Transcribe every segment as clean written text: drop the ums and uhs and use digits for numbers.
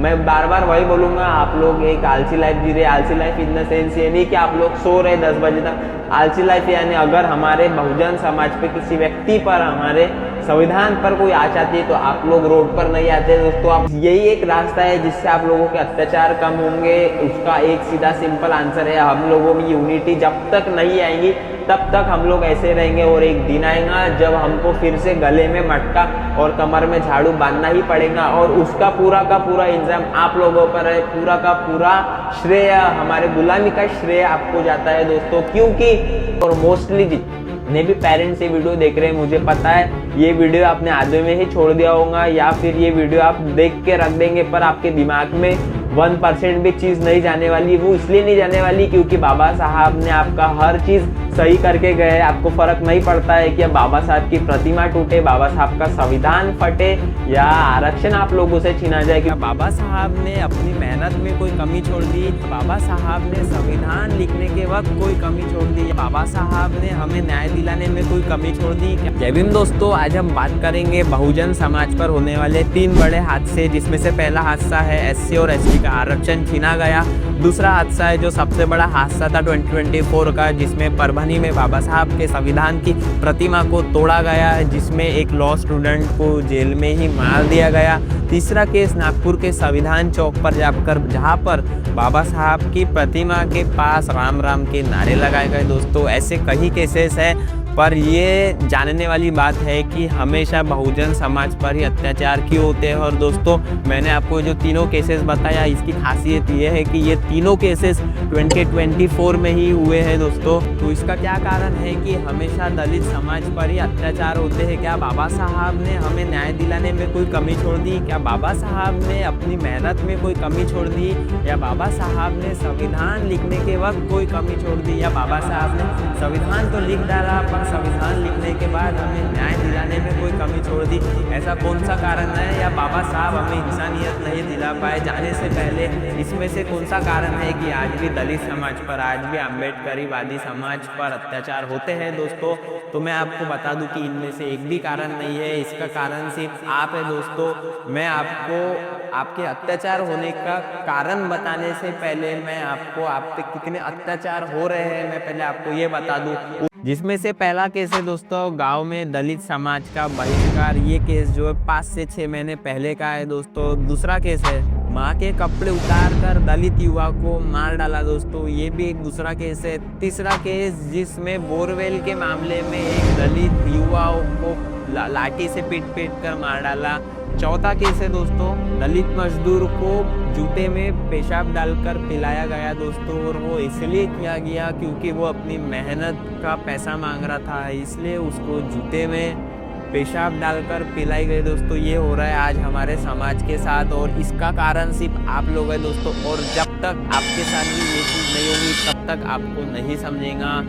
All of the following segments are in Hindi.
मैं बार बार वही बोलूँगा, आप लोग एक आलसी लाइफ जी रहे। आलसी लाइफ इन द सेंस ये नहीं कि आप लोग सो रहे 10 बजे तक। आलसी लाइफ यानी अगर हमारे बहुजन समाज पे किसी व्यक्ति पर, हमारे संविधान पर कोई आँच आती है तो आप लोग रोड पर नहीं आते दोस्तों। आप यही एक रास्ता है जिससे आप लोगों के अत्याचार कम होंगे। उसका एक सीधा सिंपल आंसर है, हम लोगों में यूनिटी जब तक नहीं आएंगी तब तक हम लोग ऐसे रहेंगे। और एक दिन आएगा जब हमको फिर से गले में मटका और कमर में झाड़ू बांधना ही पड़ेगा, और उसका पूरा का पूरा इंतजाम आप लोगों पर है। पूरा का पूरा श्रेय, हमारे गुलामी का श्रेय आपको जाता है दोस्तों। क्योंकि और मोस्टली जितने भी पेरेंट्स ये वीडियो देख रहे हैं, मुझे पता है ये वीडियो आपने आधे में ही छोड़ दिया होगा, या फिर ये वीडियो आप देख के रख देंगे, पर आपके दिमाग में 1% भी चीज़ नहीं जाने वाली। वो इसलिए नहीं जाने वाली क्योंकि बाबा साहब ने आपका हर चीज़ सही करके गए। आपको फर्क नहीं पड़ता है कि अब बाबा साहब की प्रतिमा टूटे, बाबा साहब का संविधान फटे, या आरक्षण आप लोगों से छीना जाए। कि बाबा साहब ने अपनी मेहनत में कोई कमी छोड़ दी, बाबा साहब ने संविधान लिखने के वक्त कोई कमी छोड़ दी, बाबा साहब ने हमें न्याय दिलाने में कोई कमी छोड़ दी। जय भीम दोस्तों, आज हम बात करेंगे बहुजन समाज पर होने वाले 3 बड़े हादसे, जिसमें से पहला हादसा है SC और ST का आरक्षण छीना गया। दूसरा हादसा है जो सबसे बड़ा हादसा था 2024 का, जिसमें परभनी में बाबा साहब के संविधान की प्रतिमा को तोड़ा गया, जिसमें एक लॉ स्टूडेंट को जेल में ही मार दिया गया। तीसरा केस नागपुर के संविधान चौक पर जाकर, जहां पर बाबा साहब की प्रतिमा के पास राम राम के नारे लगाए गए दोस्तों। ऐसे कई केसेस हैं, पर ये जानने वाली बात है कि हमेशा बहुजन समाज पर ही अत्याचार क्यों होते हैं। और दोस्तों, मैंने आपको जो तीनों केसेस बताया, इसकी खासियत ये है कि ये तीनों केसेस 2024 में ही हुए हैं दोस्तों। तो इसका क्या कारण है कि हमेशा दलित समाज पर ही अत्याचार होते हैं? क्या बाबा साहब ने हमें न्याय दिलाने में कोई कमी छोड़ दी? क्या बाबा साहब ने अपनी मेहनत में कोई कमी छोड़ दी? या बाबा साहब ने संविधान लिखने के वक्त कोई कमी छोड़ दी? या बाबा साहब ने संविधान तो लिख डाला पर संविधान लिखने के बाद हमें न्याय दिलाने में कोई कमी छोड़ दी? ऐसा कौन सा कारण है? या बाबा साहब हमें इंसानियत नहीं दिला पाए? जाने से पहले इसमें से कौन सा कारण है कि आज भी दलित समाज पर, आज भी अम्बेडकरीवादी समाज पर अत्याचार होते हैं दोस्तों? तो मैं आपको बता दूं कि इनमें से एक भी कारण नहीं है। इसका कारण सिर्फ आप है दोस्तों। मैं आपको आपके अत्याचार होने का कारण बताने से पहले मैं आपको आप पे कितने अत्याचार हो रहे हैं मैं पहले आपको ये बता दूं। जिसमें से पहला केस है दोस्तों गांव में दलित समाज का बहिष्कार। ये केस जो है 5 से 6 महीने पहले का है दोस्तों। दूसरा केस है माँ के कपड़े उतार कर दलित युवा को मार डाला दोस्तों, ये भी एक दूसरा केस है। तीसरा केस जिसमें बोरवेल के मामले में एक दलित युवाओं को लाठी से पीट कर मार डाला। चौथा केस है दोस्तों दलित मजदूर को जूते में पेशाब डालकर पिलाया गया दोस्तों, और वो इसलिए किया गया क्योंकि वो अपनी मेहनत का पैसा मांग रहा था, इसलिए उसको जूते में पेशाब डालकर पिलाई गई दोस्तों। ये हो रहा है आज हमारे समाज के साथ, और इसका कारण सिर्फ आप लोग हैं दोस्तों। और जब तक आपके साथ भी ये चीज़ नहीं होगी तब तक आपको नहीं समझेगा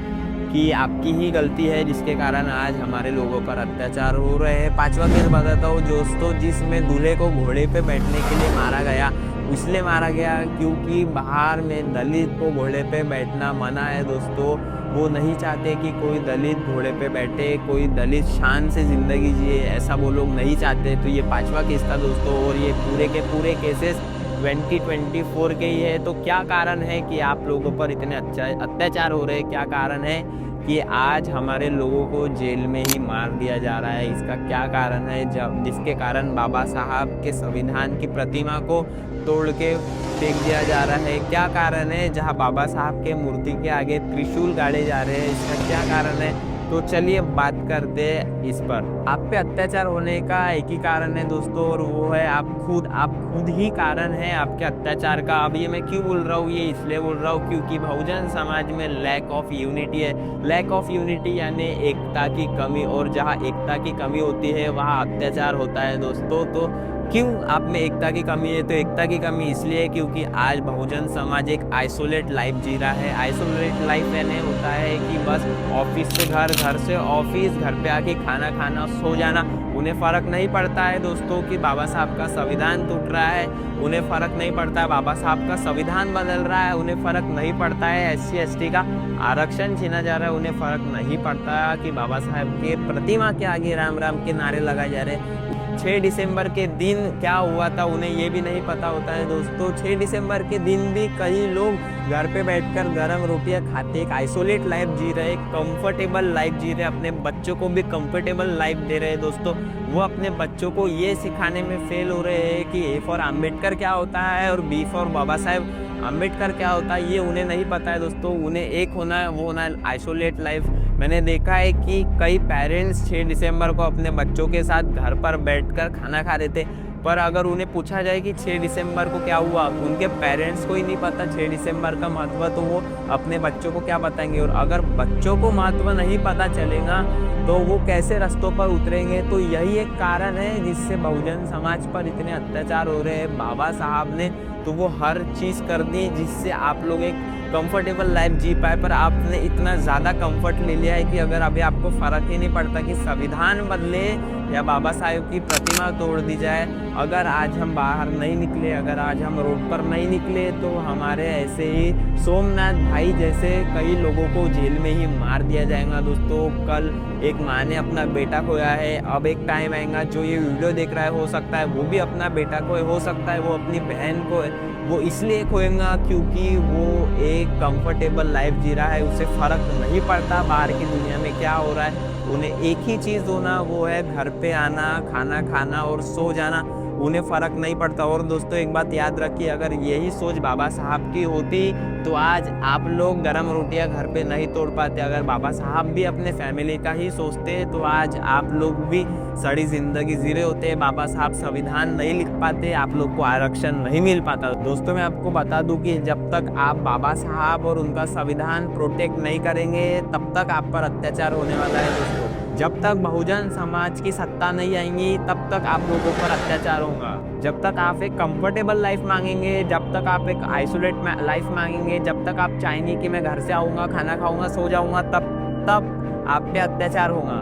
कि आपकी ही गलती है जिसके कारण आज हमारे लोगों पर अत्याचार हो रहे हैं। 5वां केस बताता हूँ दोस्तों, जिसमें दूल्हे को घोड़े पे बैठने के लिए मारा गया। इसलिए मारा गया क्योंकि बाहर में दलित को घोड़े पे बैठना मना है दोस्तों। वो नहीं चाहते कि कोई दलित घोड़े पे बैठे, कोई दलित शान से ज़िंदगी जिए, ऐसा वो लोग नहीं चाहते। तो ये 5वां केस था दोस्तों, और ये पूरे के पूरे केसेस 2024 के ही है। तो क्या कारण है कि आप लोगों पर इतने अत्याचार हो रहे हैं? क्या कारण है कि आज हमारे लोगों को जेल में ही मार दिया जा रहा है? इसका क्या कारण है जिसके कारण बाबा साहब के संविधान की प्रतिमा को तोड़ के फेंक दिया जा रहा है? क्या कारण है जहां बाबा साहब के मूर्ति के आगे त्रिशूल गाड़े जा रहे हैं? इसका क्या कारण है? तो चलिए बात करते हैं इस पर। आप पे अत्याचार होने का एक ही कारण है दोस्तों, और वो है आप खुद ही कारण है आपके अत्याचार का। अब ये मैं क्यों बोल रहा हूँ? ये इसलिए बोल रहा हूँ क्योंकि बहुजन समाज में लैक ऑफ यूनिटी है। लैक ऑफ यूनिटी यानी एकता की कमी, और जहाँ एकता की कमी होती है वहाँ अत्याचार होता है दोस्तों। तो क्यों आप में एकता की कमी है? तो एकता की कमी इसलिए क्योंकि आज बहुजन समाज एक आइसोलेट लाइफ जी रहा है। आइसोलेट लाइफ यानी होता है कि बस ऑफिस से घर, घर से ऑफिस, घर पे आके खाना खाना, सो जाना। उन्हें फ़र्क नहीं पड़ता है दोस्तों कि बाबा साहब का संविधान टूट रहा है। उन्हें फ़र्क नहीं पड़ता है बाबा साहब का संविधान बदल रहा है। उन्हें फ़र्क नहीं पड़ता है SC ST का आरक्षण छीना जा रहा है। उन्हें फ़र्क नहीं पड़ता कि बाबा साहब के प्रतिमा के आगे राम राम के नारे लगाए जा रहे हैं। 6 दिसंबर के दिन क्या हुआ था उन्हें ये भी नहीं पता होता है दोस्तों। 6 दिसंबर के दिन भी कई लोग घर पे बैठकर गरम रोटियां खाते, एक आइसोलेट लाइफ जी रहे, कंफर्टेबल लाइफ जी रहे, अपने बच्चों को भी कंफर्टेबल लाइफ दे रहे हैं दोस्तों। वो अपने बच्चों को ये सिखाने में फेल हो रहे हैं कि ए फॉर अम्बेडकर क्या होता है और बी फॉर बाबा साहेब अम्बेडकर क्या होता है, ये उन्हें नहीं पता है दोस्तों। उन्हें एक होना है, वो होना है आइसोलेट लाइफ। मैंने देखा है कि कई पेरेंट्स 6 दिसंबर को अपने बच्चों के साथ घर पर बैठकर खाना खा रहे थे, पर अगर उन्हें पूछा जाए कि 6 दिसंबर को क्या हुआ, उनके पेरेंट्स को ही नहीं पता 6 दिसंबर का महत्व, तो वो अपने बच्चों को क्या बताएंगे। और अगर बच्चों को महत्व नहीं पता चलेगा तो वो कैसे रास्तों पर उतरेंगे। तो यही एक कारण है जिससे बहुजन समाज पर इतने अत्याचार हो रहे हैं। बाबा साहब ने तो वो हर चीज़ कर दी जिससे आप लोग एक कंफर्टेबल लाइफ जी पाए, पर आपने इतना ज़्यादा कंफर्ट ले लिया है कि अगर अभी आपको फ़र्क ही नहीं पड़ता कि संविधान बदले या बाबा साहेब की प्रतिमा तोड़ दी जाए। अगर आज हम बाहर नहीं निकले, अगर आज हम रोड पर नहीं निकले, तो हमारे ऐसे ही सोमनाथ भाई जैसे कई लोगों को जेल में ही मार दिया जाएगा दोस्तों। कल एक माँ ने अपना बेटा खोया है, अब एक टाइम आएगा जो ये वीडियो देख रहा है हो सकता है वो भी अपना बेटा खोए, हो सकता है वो अपनी बहन को, वो इसलिए खोएगा क्योंकि वो एक कंफर्टेबल लाइफ जी रहा है, उसे फ़र्क नहीं पड़ता बाहर की दुनिया में क्या हो रहा है। उन्हें एक ही चीज़ होना, वो है घर पे आना, खाना खाना और सो जाना। उन्हें फ़र्क नहीं पड़ता। और दोस्तों एक बात याद रखिए, अगर यही सोच बाबा साहब की होती तो आज आप लोग गरम रोटियां घर पे नहीं तोड़ पाते। अगर बाबा साहब भी अपने फैमिली का ही सोचते तो आज आप लोग भी सड़ी ज़िंदगी जी रहे होते। बाबा साहब संविधान नहीं लिख पाते, आप लोग को आरक्षण नहीं मिल पाता। दोस्तों मैं आपको बता दूं कि जब तक आप बाबा साहब और उनका संविधान प्रोटेक्ट नहीं करेंगे तब तक आप पर अत्याचार होने वाला है दोस्तों। जब तक बहुजन समाज की सत्ता नहीं आएंगी तब तक आप लोगों पर अत्याचार होगा। जब तक आप एक कंफर्टेबल लाइफ मांगेंगे, जब तक आप एक आइसोलेट लाइफ मांगेंगे, जब तक आप चाहेंगे कि मैं घर से आऊँगा, खाना खाऊंगा, सो जाऊँगा, तब आप पे अत्याचार होगा।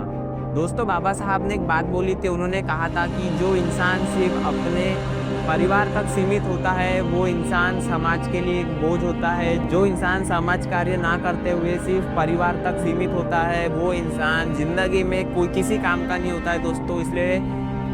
दोस्तों बाबा साहब ने एक बात बोली थी, उन्होंने कहा था कि जो इंसान सिर्फ अपने परिवार तक सीमित होता है वो इंसान समाज के लिए एक बोझ होता है। जो इंसान समाज कार्य ना करते हुए सिर्फ परिवार तक सीमित होता है वो इंसान जिंदगी में कोई किसी काम का नहीं होता है दोस्तों। इसलिए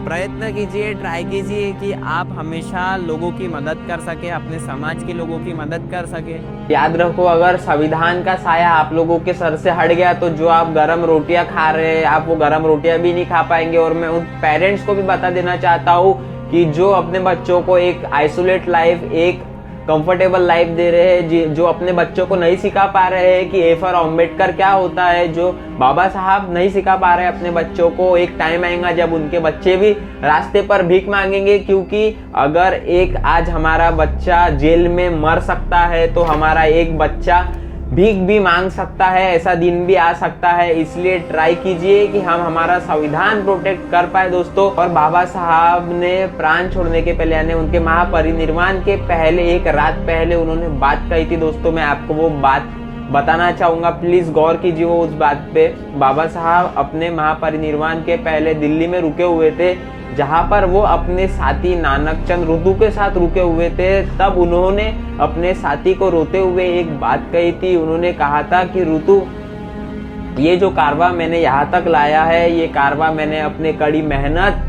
प्रयत्न कीजिए, ट्राई कीजिए कि आप हमेशा लोगों की मदद कर सके, अपने समाज के लोगों की मदद कर सके। याद रखो, अगर संविधान का साया आप लोगों के सर से हट गया तो जो आप गरम रोटियां खा रहे हैं आप वो गरम रोटियां भी नहीं खा पाएंगे। और मैं उन पेरेंट्स को भी बता देना चाहता हूँ कि जो अपने बच्चों को एक आइसोलेट लाइफ, एक कंफर्टेबल लाइफ दे रहे हैं, जो अपने बच्चों को नहीं सिखा पा रहे हैं कि ए फॉर अम्बेडकर क्या होता है, जो बाबा साहब नहीं सिखा पा रहे हैं अपने बच्चों को, एक टाइम आएगा जब उनके बच्चे भी रास्ते पर भीख मांगेंगे। क्योंकि अगर एक आज हमारा बच्चा जेल में मर सकता है तो हमारा एक बच्चा भीख भी मांग सकता है, ऐसा दिन भी आ सकता है। इसलिए ट्राई कीजिए कि हम हमारा संविधान प्रोटेक्ट कर पाए दोस्तों। और बाबा साहब ने प्राण छोड़ने के पहले यानी उनके महापरिनिर्वाण के पहले, एक रात पहले उन्होंने बात कही थी दोस्तों। मैं आपको वो बात बताना चाहूंगा, प्लीज गौर कीजिए वो उस बात पे। बाबा साहब अपने महापरिनिर्वाण के पहले दिल्ली में रुके हुए थे, जहां पर वो अपने साथी नानकचंद रुतु के साथ रुके हुए थे। तब उन्होंने अपने साथी को रोते हुए एक बात कही थी। उन्होंने कहा था कि रुतु, ये जो कारवा मैंने यहाँ तक लाया है, ये कारवा मैंने अपने कड़ी मेहनत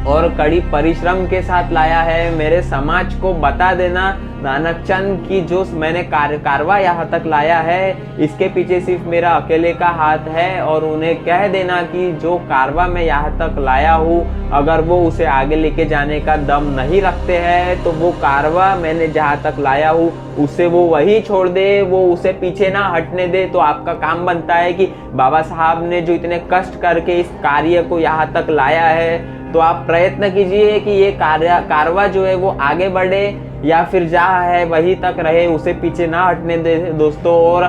और कड़ी परिश्रम के साथ लाया है। मेरे समाज को बता देना नानकचंद की जो मैंने कारवा यहाँ तक लाया है इसके पीछे सिर्फ मेरा अकेले का हाथ है। और उन्हें कह देना कि जो कारवा मैं यहाँ तक लाया हूँ अगर वो उसे आगे लेके जाने का दम नहीं रखते हैं तो वो कारवा मैंने जहाँ तक लाया हूँ उसे वो वही छोड़ दे, वो उसे पीछे ना हटने दे। तो आपका काम बनता है कि बाबा साहब ने जो इतने कष्ट करके इस कार्य को यहाँ तक लाया है तो आप प्रयत्न कीजिए कि ये कारवा जो है वो आगे बढ़े या फिर जहाँ है वहीं तक रहे, उसे पीछे ना हटने दे दोस्तों। और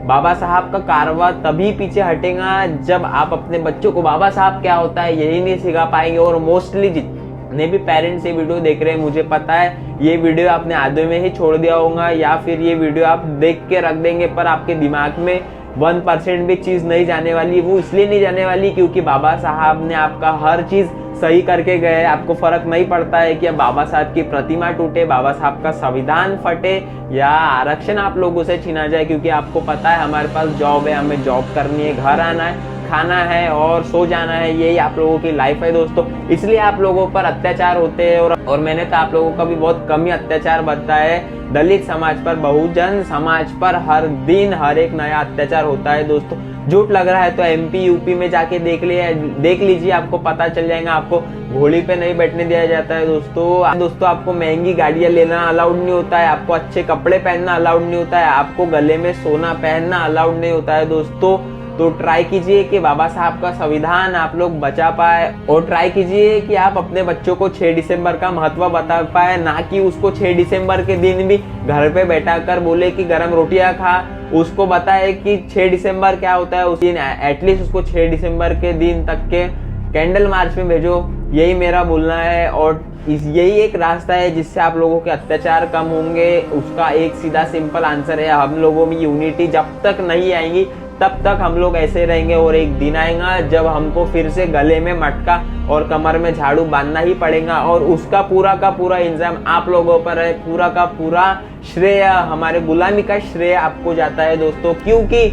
बाबा साहब का कारवा तभी पीछे हटेगा जब आप अपने बच्चों को बाबा साहब क्या होता है यही नहीं सिखा पाएंगे। और मोस्टली जितने भी पेरेंट्स ये वीडियो देख रहे हैं, मुझे पता है ये वीडियो आपने आधे में ही छोड़ दिया होगा या फिर ये वीडियो आप देख के रख देंगे, पर आपके दिमाग में 1% भी चीज नहीं जाने वाली। वो इसलिए नहीं जाने वाली क्योंकि बाबा साहब ने आपका हर चीज सही करके गए। आपको फर्क नहीं पड़ता है कि अब बाबा साहब की प्रतिमा टूटे, बाबा साहब का संविधान फटे या आरक्षण आप लोगों से छीना जाए, क्योंकि आपको पता है हमारे पास जॉब है, हमें जॉब करनी है, घर आना है, खाना है और सो जाना है, यही आप लोगों की लाइफ है दोस्तों। इसलिए आप लोगों पर अत्याचार होते हैं और मैंने तो आप लोगों का भी बहुत कम ही अत्याचार बता है। दलित समाज पर, बहुजन समाज पर हर दिन हर एक नया अत्याचार होता है दोस्तों। झूठ लग रहा है तो एमपी यूपी में जाके देख लीजिए, आपको पता चल जाएगा। आपको घोड़ी पे नहीं बैठने दिया जाता है दोस्तों। आपको महंगी गाड़ियां लेना अलाउड नहीं होता है, आपको अच्छे कपड़े पहनना अलाउड नहीं होता है, आपको गले में सोना पहनना अलाउड नहीं होता है दोस्तों। तो ट्राई कीजिए कि बाबा साहब का संविधान आप लोग बचा पाए, और ट्राई कीजिए कि आप अपने बच्चों को 6 दिसंबर का महत्व बता पाए, ना कि उसको 6 दिसंबर के दिन भी घर पे बैठा कर बोले कि गरम रोटियां खा। उसको बताए कि 6 दिसंबर क्या होता है उस दिन, एटलीस्ट उसको 6 दिसंबर के दिन तक के कैंडल मार्च में भेजो। यही मेरा बोलना है, और यही एक रास्ता है जिससे आप लोगों के अत्याचार कम होंगे। उसका एक सीधा सिंपल आंसर है, हम लोगों में यूनिटी जब तक नहीं आएगी तब तक हम लोग ऐसे रहेंगे, और एक दिन आएगा जब हमको फिर से गले में मटका और कमर में झाड़ू बांधना ही पड़ेगा, और उसका पूरा का पूरा इंतजाम आप लोगों पर है। पूरा का पूरा श्रेय, हमारे गुलामी का श्रेय आपको जाता है दोस्तों। क्योंकि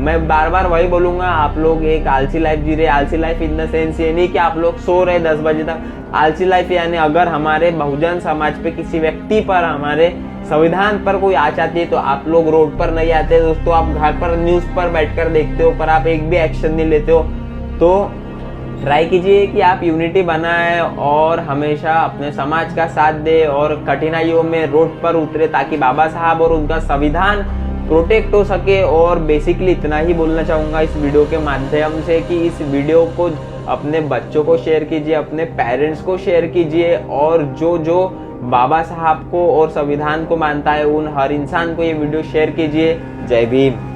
मैं बार बार वही बोलूंगा, आप लोग एक आलसी लाइफ जी रहे। आलसी लाइफ इन द सेंस ये नहीं कि आप लोग सो रहे 10 बजे तक। आलसी लाइफ यानी अगर हमारे बहुजन समाज पे किसी व्यक्ति पर, हमारे संविधान पर कोई आ जाती है तो आप लोग रोड पर नहीं आते दोस्तों। आप घर पर न्यूज पर बैठकर देखते हो, पर आप एक भी एक्शन नहीं लेते हो। तो ट्राई कीजिए कि आप यूनिटी बनाए और हमेशा अपने समाज का साथ दे, और कठिनाइयों में रोड पर उतरे ताकि बाबा साहब और उनका संविधान प्रोटेक्ट हो सके। और बेसिकली इतना ही बोलना चाहूंगा इस वीडियो के माध्यम से कि इस वीडियो को अपने बच्चों को शेयर कीजिए, अपने पेरेंट्स को शेयर कीजिए, और जो बाबा साहब को और संविधान को मानता है उन हर इंसान को ये वीडियो शेयर कीजिए। जय भीम।